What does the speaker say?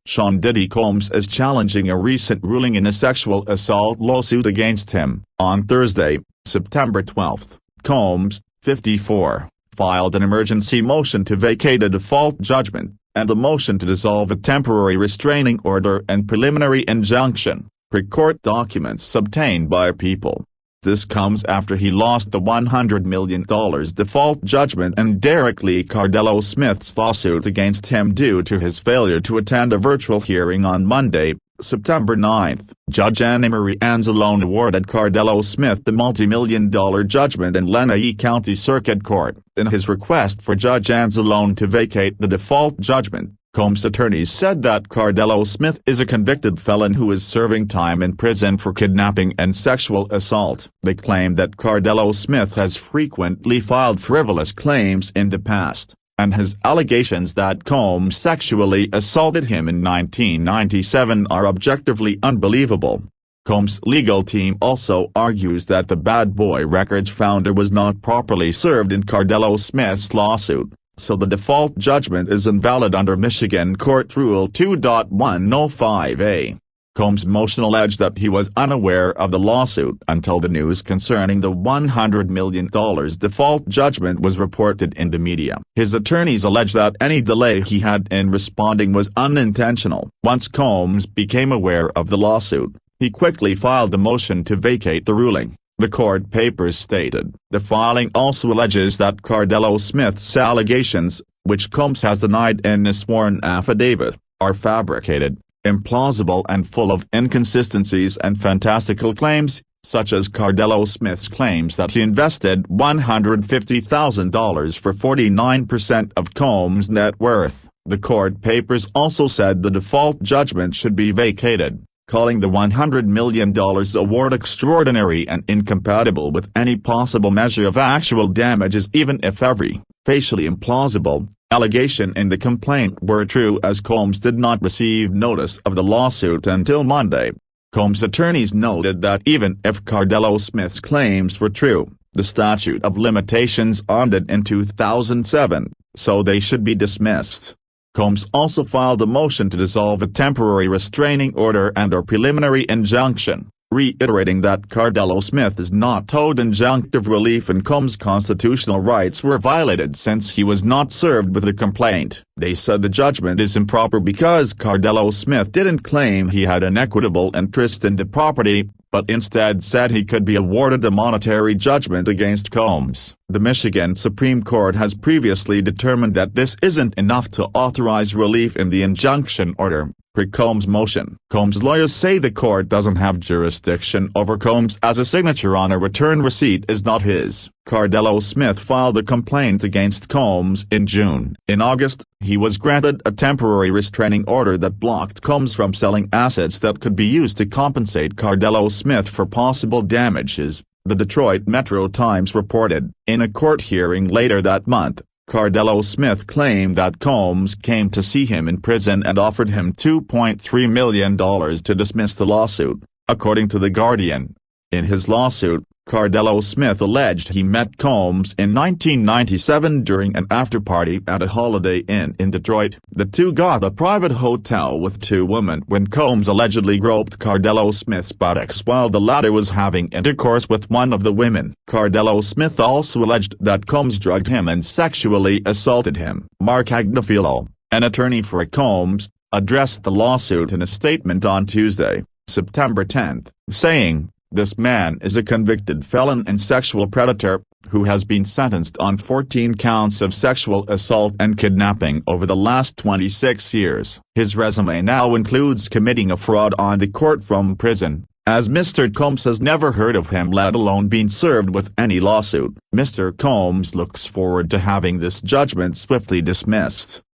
Sean Diddy Combs is challenging a recent ruling in a sexual assault lawsuit against him. On Thursday, September 12, Combs, 54, filed an emergency motion to vacate a default judgment, and a motion to dissolve a temporary restraining order and preliminary injunction, per court documents obtained by People. This comes after he lost the $100 million default judgment in Derek Lee Cardello Smith's lawsuit against him due to his failure to attend a virtual hearing on Monday, September 9. Judge Anna Marie Anzalone awarded Cardello Smith the multi-million-dollar judgment in Lenawee County Circuit Court. In his request for Judge Anzalone to vacate the default judgment, Combs' attorneys said that Cardello Smith is a convicted felon who is serving time in prison for kidnapping and sexual assault. They claim that Cardello Smith has frequently filed frivolous claims in the past, and his allegations that Combs sexually assaulted him in 1997 are objectively unbelievable. Combs' legal team also argues that the Bad Boy Records founder was not properly served in Cardello Smith's lawsuit, so the default judgment is invalid under Michigan Court Rule 2.105a. Combs' motion alleged that he was unaware of the lawsuit until the news concerning the $100 million default judgment was reported in the media. His attorneys allege that any delay he had in responding was unintentional. Once Combs became aware of the lawsuit, he quickly filed a motion to vacate the ruling, the court papers stated. The filing also alleges that Cardello Smith's allegations, which Combs has denied in a sworn affidavit, are fabricated, implausible and full of inconsistencies and fantastical claims, such as Cardello Smith's claims that he invested $150,000 for 49% of Combs' net worth. The court papers also said the default judgment should be vacated, calling the $100 million award extraordinary and incompatible with any possible measure of actual damages, even if every, facially implausible, allegation in the complaint were true, as Combs did not receive notice of the lawsuit until Monday. Combs' attorneys noted that even if Cardello Smith's claims were true, the statute of limitations ended in 2007, so they should be dismissed. Combs also filed a motion to dissolve a temporary restraining order and a preliminary injunction, reiterating that Cardello Smith is not owed injunctive relief and Combs' constitutional rights were violated since he was not served with the complaint. They said the judgment is improper because Cardello Smith didn't claim he had an equitable interest in the property, but instead said he could be awarded a monetary judgment against Combs. The Michigan Supreme Court has previously determined that this isn't enough to authorize relief in the injunction order, per Combs' motion. Combs' lawyers say the court doesn't have jurisdiction over Combs as a signature on a return receipt is not his. Cardello Smith filed a complaint against Combs in June. In August, he was granted a temporary restraining order that blocked Combs from selling assets that could be used to compensate Cardello Smith for possible damages, the Detroit Metro Times reported. In a court hearing later that month, Cardello Smith claimed that Combs came to see him in prison and offered him $2.3 million to dismiss the lawsuit, according to The Guardian. In his lawsuit, Cardello Smith alleged he met Combs in 1997 during an after-party at a Holiday Inn in Detroit. The two got a private hotel with two women when Combs allegedly groped Cardello Smith's buttocks while the latter was having intercourse with one of the women. Cardello Smith also alleged that Combs drugged him and sexually assaulted him. Mark Agnafilo, an attorney for Combs, addressed the lawsuit in a statement on Tuesday, September 10, saying, "This man is a convicted felon and sexual predator, who has been sentenced on 14 counts of sexual assault and kidnapping over the last 26 years. His resume now includes committing a fraud on the court from prison, as Mr. Combs has never heard of him, let alone been served with any lawsuit." Mr. Combs looks forward to having this judgment swiftly dismissed.